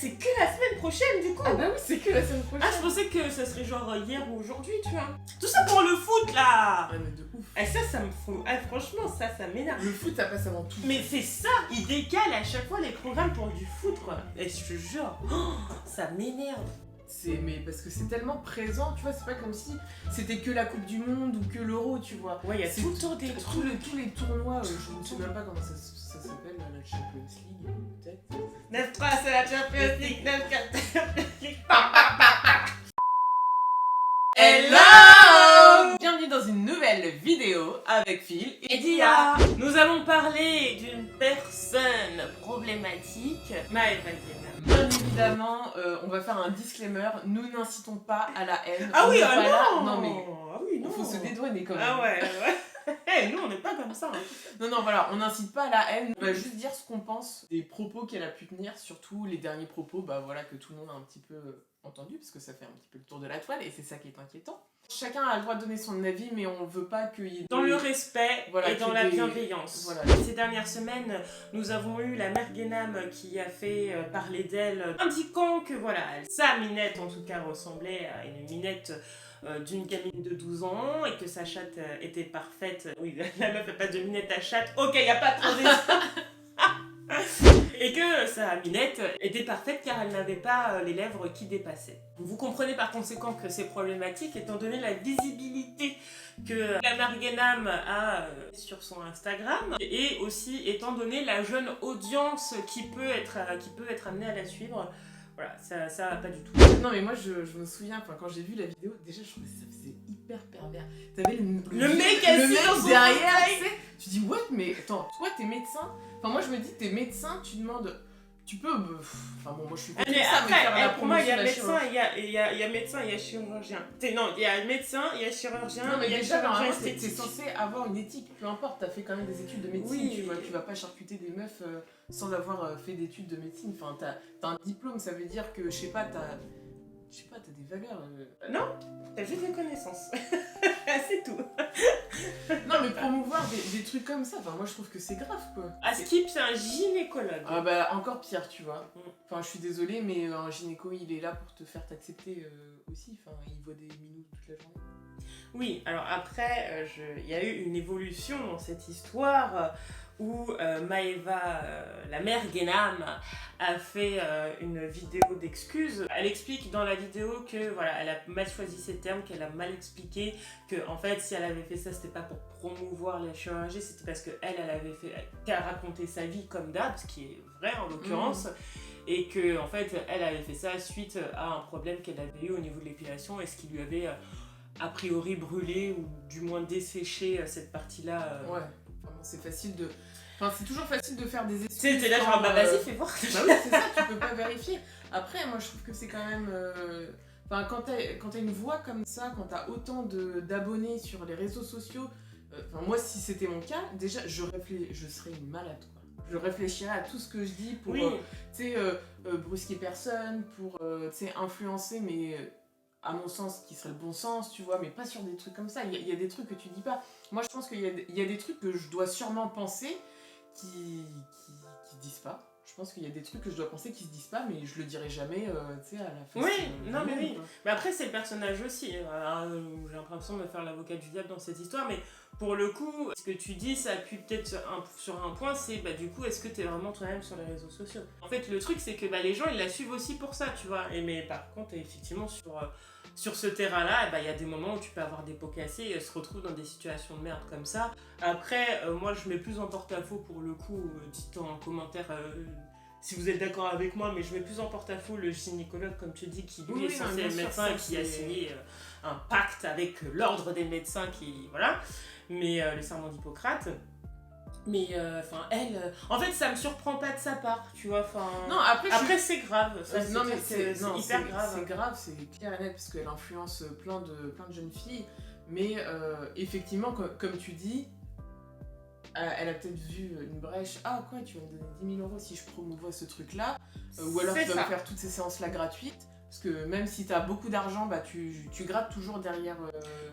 c'est que la semaine prochaine du coup. Ah bah oui, c'est que la semaine prochaine. Ah, je pensais que ça serait genre hier ou aujourd'hui, tu vois. Tout ça pour le foot là. Ouais, mais de ouf. Ah, ça me fout. Ah, franchement, ça m'énerve. Le foot, ça passe avant tout. Mais c'est ça, ils décalent à chaque fois les programmes pour du foot quoi. Et je te jure, ça m'énerve. Mais parce que c'est tellement présent, tu vois, c'est pas comme si c'était que la Coupe du Monde ou que l'Euro, tu vois. Ouais, il y a C'est tout le temps des trucs. tous les tournois, je ne sais même pas comment ça s'appelle, la Champions League, peut-être. 9-3, c'est la Champions League, 9-4, Hello! Bienvenue dans une nouvelle vidéo avec Phil et Dia. Nous allons parler d'une personne problématique, Maëva Guéna. Bien évidemment, on va faire un disclaimer, nous n'incitons pas à la haine. Ah On oui, n'est ah pas là- non. Non mais, Ah oui, non. il faut se dédouaner quand même. Ah ouais, ouais. Nous, on n'est pas comme ça. Hein. Non, voilà, on n'incite pas à la haine, on va juste dire ce qu'on pense des propos qu'elle a pu tenir, surtout les derniers propos, bah voilà, que tout le monde a un petit peu entendu, parce que ça fait un petit peu le tour de la toile, et c'est ça qui est inquiétant. Chacun a le droit de donner son avis, mais on veut pas qu'il y ait... Dans le respect voilà, et dans la bienveillance. Voilà. Ces dernières semaines, nous avons eu la mère Guénam qui a fait parler d'elle, indiquant que voilà, sa minette en tout cas ressemblait à une minette d'une gamine de 12 ans et que sa chatte était parfaite. Oui, la meuf n'a pas de minette à chatte. Ok, il n'y a pas de transition. Et que sa minette était parfaite car elle n'avait pas les lèvres qui dépassaient. Vous comprenez par conséquent que c'est problématique étant donné la visibilité que la mère Guénam a sur son Instagram et aussi étant donné la jeune audience qui peut être amenée à la suivre. Voilà, ça va pas du tout. Non mais moi je me souviens, quand j'ai vu la vidéo, déjà je trouvais que ça faisait hyper pervers. T'avais le mec assis dans son derrière, fauteuil. tu sais, tu dis what, mais attends, toi t'es médecin. Enfin moi je me dis t'es médecin, tu demandes, tu peux, enfin bon moi je suis contre mais ça, après, mais faire la pour moi il y a promotion de la médecin, il y a médecin, il y a chirurgien. Non, il y a médecin, il y a chirurgien, Non mais il y a déjà chirurgien normalement t'es esthétique. censé avoir une éthique, peu importe, t'as fait quand même des études de médecine, Oui. tu vas pas charcuter des meufs sans avoir fait d'études de médecine, enfin t'as un diplôme, ça veut dire que je sais pas, t'as des valeurs. Non, t'as juste des connaissances. C'est tout. Non mais promouvoir des trucs comme ça, enfin moi je trouve que c'est grave quoi. Askip, c'est un gynécologue. Ah bah encore pire tu vois. Mm. Enfin je suis désolée mais un gynéco il est là pour te faire t'accepter aussi, enfin il voit des minous toute la journée. Oui, alors après, il y a eu une évolution dans cette histoire où Maëva, la mère Guénam, a fait une vidéo d'excuses. Elle explique dans la vidéo que voilà, elle a mal choisi ses termes, qu'elle a mal expliqué, que en fait si elle avait fait ça, c'était pas pour promouvoir la chirurgie, c'était parce qu'elle racontait sa vie comme d'hab, ce qui est vrai en l'occurrence. Et que en fait, elle avait fait ça suite à un problème qu'elle avait eu au niveau de l'épilation et ce qui lui avait a priori brûlé ou du moins desséché cette partie-là. Ouais, vraiment c'est facile de... Enfin c'est toujours facile de faire des excuses. C'était là genre bah vas-y fais voir. Bah oui c'est ça, tu peux pas vérifier. Après moi je trouve que c'est quand même... Enfin quand t'as une voix comme ça, quand t'as autant d'abonnés sur les réseaux sociaux, enfin moi si c'était mon cas, déjà je serais une malade quoi. Je réfléchirais à tout ce que je dis pour brusquer personne, pour influencer, mais à mon sens, qui serait le bon sens, tu vois, mais pas sur des trucs comme ça. Il y a des trucs que tu dis pas. Moi, je pense qu'il y a des trucs que je dois sûrement penser qui disent pas. Je pense qu'il y a des trucs que je dois penser qui se disent pas, mais je le dirai jamais, tu sais, à la face. Oui, non mais oui. Mais après, c'est le personnage aussi. J'ai l'impression de me faire l'avocat du diable dans cette histoire, mais pour le coup, ce que tu dis, ça appuie peut-être sur un point, c'est bah du coup, est-ce que t'es vraiment toi-même sur les réseaux sociaux? En fait, le truc, c'est que bah, les gens, ils la suivent aussi pour ça, tu vois. Mais par contre, effectivement, sur ce terrain-là, il y a des moments où tu peux avoir des pots cassés et se retrouver dans des situations de merde comme ça. Après, moi, je mets plus en porte-à-faux pour le coup, dites en commentaire si vous êtes d'accord avec moi, mais je mets plus en porte-à-faux le gynécologue, comme tu dis, qui lui est censé être médecin et qui a signé un pacte avec l'ordre des médecins voilà, mais le serment d'Hippocrate. Mais elle, en fait, ça me surprend pas de sa part, tu vois. Non, après c'est grave. Non, mais c'est hyper grave. C'est grave, c'est clair et net parce qu'elle influence plein de jeunes filles. Mais effectivement, comme tu dis, elle a peut-être vu une brèche. Ah quoi, tu vas me donner 10 000 € si je promouvois ce truc-là, ou alors tu vas me faire toutes ces séances-là gratuites. Parce que même si tu as beaucoup d'argent, bah tu grattes toujours derrière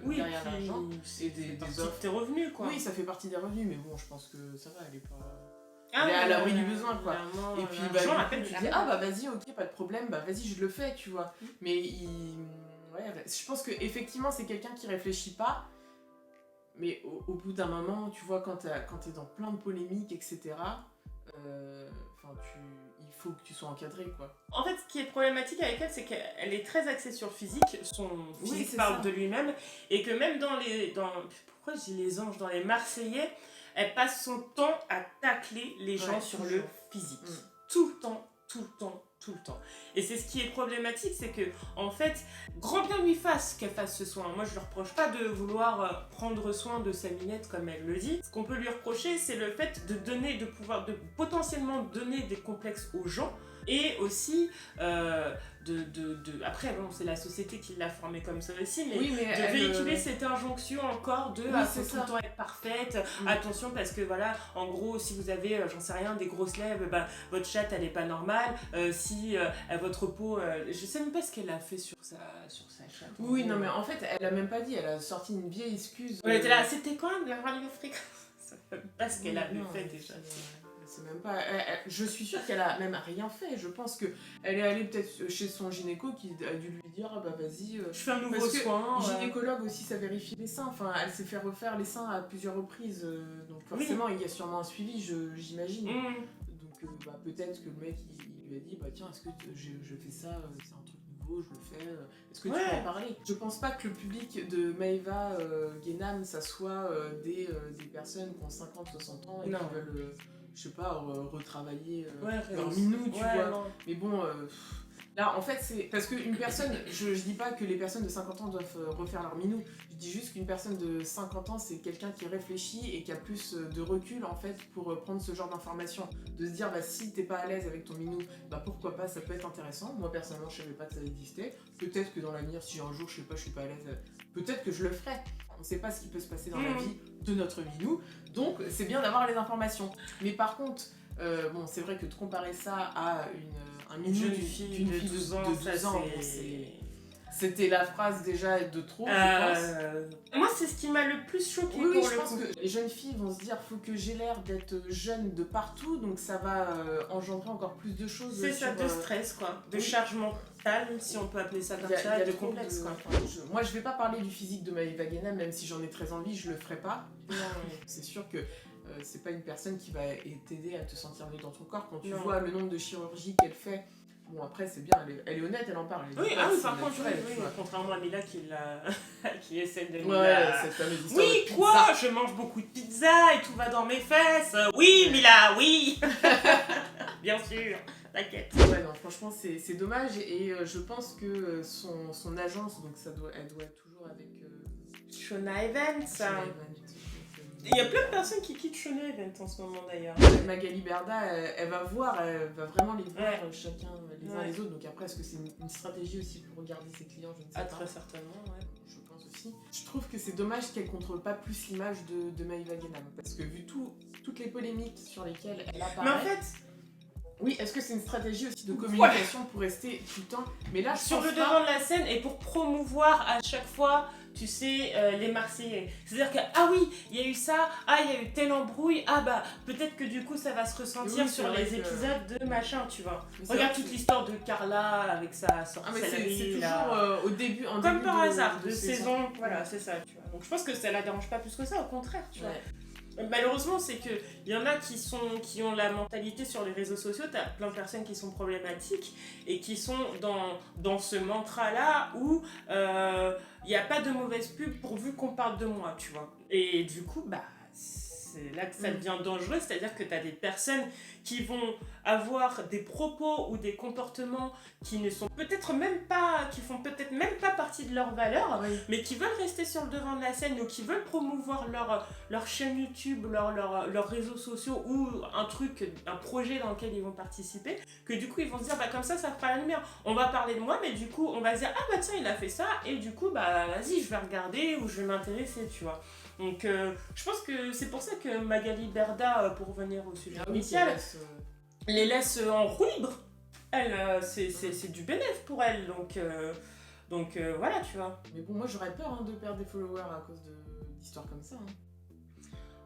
l'argent. Et des offres. Tes revenus, quoi. Oui, ça fait partie des revenus, mais bon, je pense que ça va, elle est pas... elle est à l'abri du besoin, quoi. Clairement, Et puis, l'argent, du coup, appelle tu la dis, main. ah bah vas-y, ok, pas de problème, bah vas-y, je le fais, tu vois. Mais ouais, je pense qu'effectivement, c'est quelqu'un qui réfléchit pas, mais au bout d'un moment, tu vois, quand t'es dans plein de polémiques, etc., il faut que tu sois encadré, quoi. En fait, ce qui est problématique avec elle, c'est qu'elle est très axée sur le physique. Son physique c'est parle ça. de lui-même. Et que même pourquoi je dis les anges, dans les Marseillais, elle passe son temps à tacler les gens Ouais, sur toujours. le physique. Tout le temps, tout le temps, tout le temps. Et c'est ce qui est problématique, c'est que, en fait, grand bien lui fasse qu'elle fasse ce soin. Moi, je ne lui reproche pas de vouloir prendre soin de sa minette, comme elle le dit. Ce qu'on peut lui reprocher, c'est le fait de potentiellement donner des complexes aux gens. Et aussi, après, bon, c'est la société qui l'a formée comme ça aussi, mais, Oui, mais de véhiculer cette injonction encore de faut tout le temps être parfaite, attention parce que voilà, en gros, si vous avez, j'en sais rien, des grosses lèvres, bah, votre chatte elle est pas normale, si votre peau, je sais même pas ce qu'elle a fait sur sa chatte. Oui, non, mais en fait, elle a même pas dit, elle a sorti une vieille excuse. Elle était là, c'était quand même la rallye africaine. Ça fait pas ce qu'elle avait fait déjà. C'est même pas. Je suis sûre qu'elle a même rien fait. Je pense que elle est allée peut-être chez son gynéco qui a dû lui dire ah bah vas-y. Je fais un nouveau parce que soin. gynécologue aussi, ça vérifie les seins. Enfin, elle s'est fait refaire les seins à plusieurs reprises. Donc forcément, il y a sûrement un suivi, j'imagine. Donc bah, peut-être que le mec il lui a dit bah tiens, est-ce que je fais ça, c'est un truc nouveau, je le fais. Est-ce que tu peux en parler? Je pense pas que le public de Maëva Guénam, ça soit des personnes qui ont 50-60 ans et qui veulent. Je sais pas, retravailler leur minou, tu vois. Non. Mais bon, là, en fait, c'est... Parce qu'une personne... je dis pas que les personnes de 50 ans doivent refaire leur minou. Je dis juste qu'une personne de 50 ans, c'est quelqu'un qui réfléchit et qui a plus de recul, en fait, pour prendre ce genre d'informations. De se dire, bah, si t'es pas à l'aise avec ton minou, bah, pourquoi pas, ça peut être intéressant. Moi, personnellement, je savais pas que ça existait. Peut-être que dans l'avenir, si un jour, je sais pas, je suis pas à l'aise, peut-être que je le ferai. On sait pas ce qui peut se passer dans la vie de notre minou. Donc, c'est bien d'avoir les informations. Mais par contre, bon, c'est vrai que de comparer ça à un minou d'une fille de 12 ans, c'était la phrase déjà de trop, je pense. Moi, c'est ce qui m'a le plus choqué oui, je pense que les jeunes filles vont se dire faut que j'ai l'air d'être jeune de partout, donc ça va engendrer encore plus de choses. C'est ça, de stress, quoi. De charge mentale, si on peut appeler ça comme ça, de complexe, quoi. Moi, je vais pas parler du physique de Maëva Guénam, même si j'en ai très envie, je le ferai pas. C'est sûr que c'est pas une personne qui va t'aider à te sentir mieux dans ton corps. Quand tu vois le nombre de chirurgies qu'elle fait, bon après c'est bien, elle est honnête, elle en parle. Oui, par contre, contrairement à Mila qui essaie de cette fameuse histoire oui, de quoi, je mange beaucoup de pizza et tout va dans mes fesses. Oui, Mila, oui. Bien sûr, t'inquiète. Ouais, non, franchement c'est dommage et je pense que son agence, donc elle doit être toujours avec Shona Evans. Il y a plein de personnes qui quittent Shona Evans en ce moment d'ailleurs. Magali Berda, elle va vraiment les voir chacun les uns les autres. Donc après, est-ce que c'est une stratégie aussi pour garder ses clients? Je ne sais pas. Très certainement, ouais. Je pense aussi. Je trouve que c'est dommage qu'elle contrôle pas plus l'image de Maëva Guénam. Parce que vu toutes les polémiques sur lesquelles elle apparaît... Mais en fait... Oui, est-ce que c'est une stratégie aussi de communication pour rester tout le temps? Mais là, sur le devant de la scène et pour promouvoir à chaque fois, tu sais, les Marseillais. C'est-à-dire que, ah oui, il y a eu ça, ah, il y a eu telle embrouille, ah bah, peut-être que du coup, ça va se ressentir sur les épisodes de machin, tu vois. Regarde toute l'histoire de Carla avec sa sorcellerie. C'est toujours au début, en comme début par hasard, de saison. Voilà, c'est ça, tu vois. Donc je pense que ça la dérange pas plus que ça, au contraire, tu vois. Malheureusement, c'est qu'il y en a qui ont la mentalité sur les réseaux sociaux, t'as plein de personnes qui sont problématiques et qui sont dans ce mantra-là où il n'y a pas de mauvaise pub pourvu qu'on parle de moi, tu vois. Et du coup, bah, c'est là que ça devient dangereux, c'est-à-dire que t'as des personnes qui vont avoir des propos ou des comportements qui ne sont peut-être même pas, qui font peut-être même pas partie de leurs valeurs, mais qui veulent rester sur le devant de la scène ou qui veulent promouvoir leur chaîne YouTube, leurs réseaux sociaux ou un projet dans lequel ils vont participer, que du coup ils vont se dire bah comme ça fera la lumière. On va parler de moi, mais du coup on va se dire ah bah tiens il a fait ça et du coup bah vas-y je vais regarder ou je vais m'intéresser, tu vois. Donc je pense que c'est pour ça que Magali Berda, pour revenir au sujet initial, les laisse en roue libre. Elle, c'est du bénéfice pour elle, donc voilà, tu vois. Mais bon, moi j'aurais peur de perdre des followers à cause d'histoires comme ça.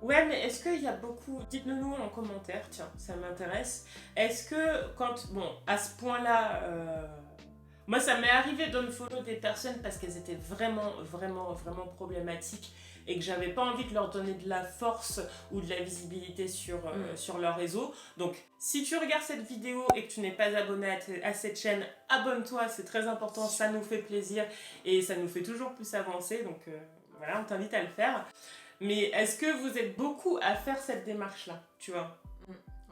Ouais, mais est-ce qu'il y a beaucoup... Dites-le nous en commentaire, tiens, ça m'intéresse. Est-ce que quand... Bon, à ce point-là... Moi, ça m'est arrivé d'unfollow des personnes parce qu'elles étaient vraiment problématiques et que j'avais pas envie de leur donner de la force ou de la visibilité sur leur réseau. Donc, si tu regardes cette vidéo et que tu n'es pas abonné à cette chaîne, abonne-toi, c'est très important, ça nous fait plaisir et ça nous fait toujours plus avancer. Donc, voilà, on t'invite à le faire. Mais est-ce que vous êtes beaucoup à faire cette démarche-là, tu vois?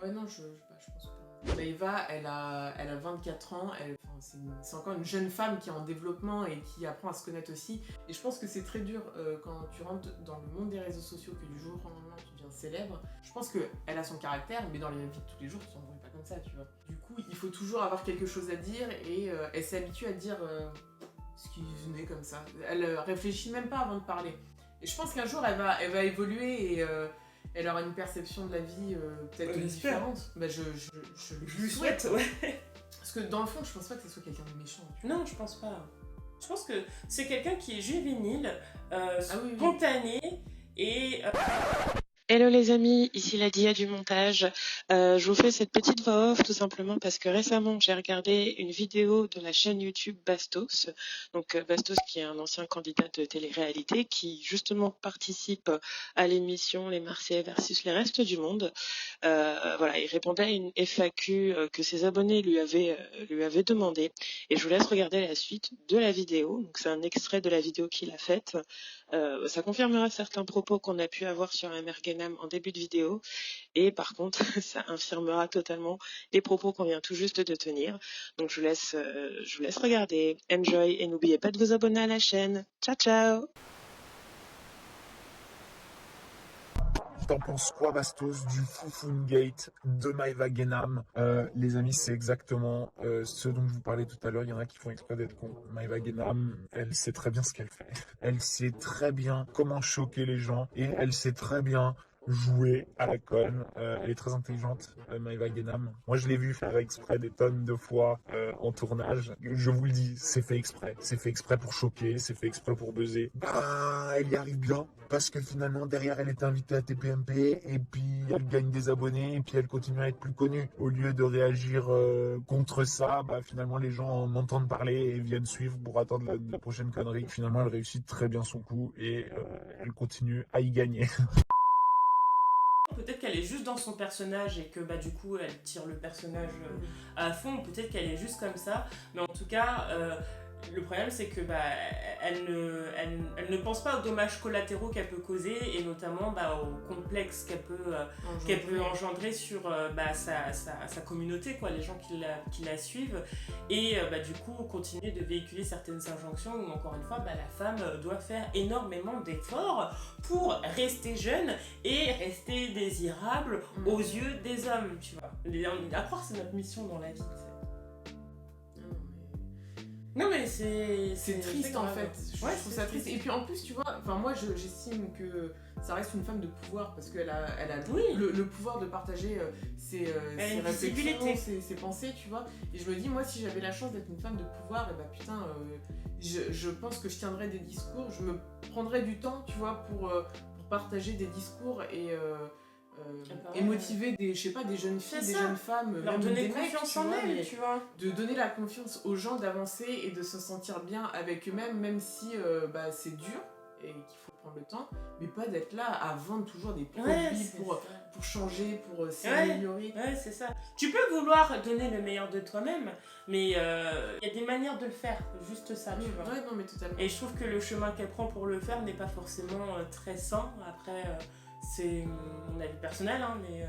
Ouais, non, je pense pas. Eva, elle a 24 ans, c'est encore une jeune femme qui est en développement et qui apprend à se connaître aussi. Et je pense que c'est très dur quand tu rentres dans le monde des réseaux sociaux, que du jour au lendemain tu deviens célèbre. Je pense qu'elle a son caractère, mais dans les vies de tous les jours, tu t'embrouilles pas comme ça, tu vois. Du coup, il faut toujours avoir quelque chose à dire et elle s'est habituée à dire ce qui venait comme ça. Elle réfléchit même pas avant de parler. Et je pense qu'un jour, elle va évoluer et elle aura une perception de la vie peut-être différente. Bah, je lui souhaite. Ouais. Parce que dans le fond, je pense pas que ce soit quelqu'un de méchant. Non, je pense pas. Je pense que c'est quelqu'un qui est juvénile, oui. spontané et... Hello les amis, ici la Dia du montage. Je vous fais cette petite voix off tout simplement parce que récemment j'ai regardé une vidéo de la chaîne YouTube Bastos. Donc Bastos qui est un ancien candidat de télé-réalité qui justement participe à l'émission Les Marseillais versus les restes du monde. Voilà, il répondait à une FAQ que ses abonnés lui avaient demandé. Et je vous laisse regarder la suite de la vidéo. Donc c'est un extrait de la vidéo qu'il a faite. Ça confirmera certains propos qu'on a pu avoir sur Amergenam en début de vidéo et par contre ça infirmera totalement les propos qu'on vient tout juste de tenir. Donc je vous laisse regarder, enjoy et n'oubliez pas de vous abonner à la chaîne. Ciao ciao. T'en penses quoi, Bastos, du Foufoun-gate de Maëva Guénam? Les amis, c'est exactement ce dont je vous parlais tout à l'heure. Il y en a qui font exprès d'être cons. Maëva Guénam, elle sait très bien ce qu'elle fait. Elle sait très bien comment choquer les gens et elle sait très bien jouer à la conne. Elle est très intelligente, Maëva Guénam. Moi, je l'ai vu faire exprès des tonnes de fois en tournage. Je vous le dis, c'est fait exprès. C'est fait exprès pour choquer, c'est fait exprès pour buzzer. Bah, elle y arrive bien. Parce que finalement, derrière, elle est invitée à TPMP et puis elle gagne des abonnés et puis elle continue à être plus connue. Au lieu de réagir contre ça, bah, finalement, les gens en entendent parler et viennent suivre pour attendre la prochaine connerie. Finalement, elle réussit très bien son coup et elle continue à y gagner. Peut-être qu'elle est juste dans son personnage et que bah, du coup elle tire le personnage à fond, peut-être qu'elle est juste comme ça, mais en tout cas le problème c'est que bah, elle ne pense pas aux dommages collatéraux qu'elle peut causer et notamment bah, au complexe qu'elle peut engendrer sur bah, sa communauté, quoi, les gens qui la suivent et bah, du coup continuer de véhiculer certaines injonctions où encore une fois bah, la femme doit faire énormément d'efforts pour rester jeune et rester désirable aux yeux des hommes, tu vois. À croire c'est notre mission dans la vie. Non mais c'est triste en fait, je trouve ça triste. Et puis en plus tu vois, moi j'estime que ça reste une femme de pouvoir parce qu'elle a le pouvoir de partager ses réflexions, ses pensées, tu vois. Et je me dis, moi si j'avais la chance d'être une femme de pouvoir, et bah putain, je pense que je tiendrais des discours, je me prendrais du temps, tu vois, pour partager des discours et motiver des jeunes filles, des jeunes femmes, leur même donner des confiance mecs, en elles, tu vois. De donner la confiance aux gens d'avancer et de se sentir bien avec eux-mêmes, même si bah, c'est dur et qu'il faut prendre le temps, mais pas d'être là à vendre toujours des produits pour changer, pour s'améliorer. Ouais, c'est ça. Tu peux vouloir donner le meilleur de toi-même, mais il y a des manières de le faire, juste ça, tu vois. Ouais, non, mais totalement. Et je trouve que le chemin qu'elle prend pour le faire n'est pas forcément très sain. Après, c'est mon avis personnel, hein, mais...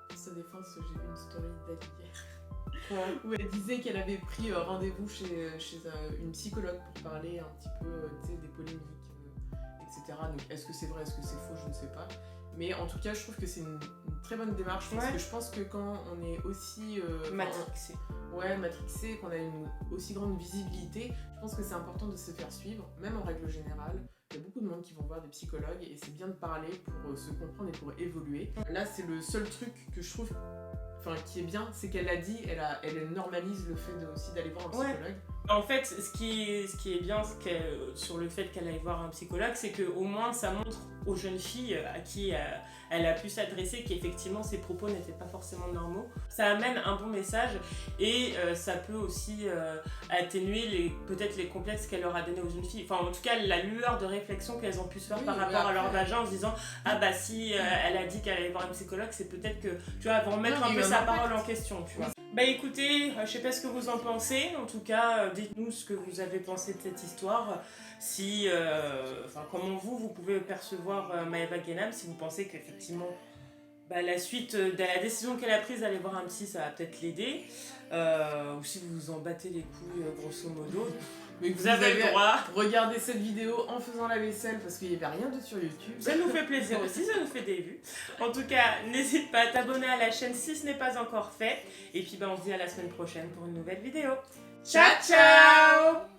Pour sa défense, j'ai vu une story d'elle hier. Où elle disait qu'elle avait pris rendez-vous chez une psychologue pour parler un petit peu des polémiques, etc. Donc est-ce que c'est vrai, est-ce que c'est faux, je ne sais pas. Mais en tout cas, je trouve que c'est une très bonne démarche parce que je pense que quand on est aussi matrixé, matrixé, qu'on a une aussi grande visibilité, je pense que c'est important de se faire suivre, même en règle générale. Il y a beaucoup de monde qui vont voir des psychologues et c'est bien de parler pour se comprendre et pour évoluer. Là, c'est le seul truc que je trouve qui est bien, c'est qu'elle a dit, elle normalise le fait aussi d'aller voir un psychologue. En fait, ce qui est bien sur le fait qu'elle aille voir un psychologue, c'est qu'au moins ça montre aux jeunes filles à qui elle a pu s'adresser qu'effectivement ses propos n'étaient pas forcément normaux. Ça amène un bon message et ça peut aussi atténuer peut-être les complexes qu'elle leur a donnés aux jeunes filles. Enfin, en tout cas, la lueur de réflexion qu'elles ont pu se faire par rapport à leur vagin en se disant ah bah si elle a dit qu'elle allait voir un psychologue, c'est peut-être que tu vois, vont remettre un peu sa parole en question, tu vois. Bah écoutez, je sais pas ce que vous en pensez, en tout cas dites-nous ce que vous avez pensé de cette histoire, si, comment vous pouvez percevoir Maëva Guénam, si vous pensez qu'effectivement la suite de la décision qu'elle a prise d'aller voir un psy, ça va peut-être l'aider, ou si vous vous en battez les couilles grosso modo. Mais vous avez le droit. Regardez cette vidéo en faisant la vaisselle parce qu'il n'y avait rien de sur YouTube. Ça nous fait plaisir aussi, ça nous fait des vues. En tout cas, n'hésite pas à t'abonner à la chaîne si ce n'est pas encore fait. Et puis on se dit à la semaine prochaine pour une nouvelle vidéo. Ciao ciao.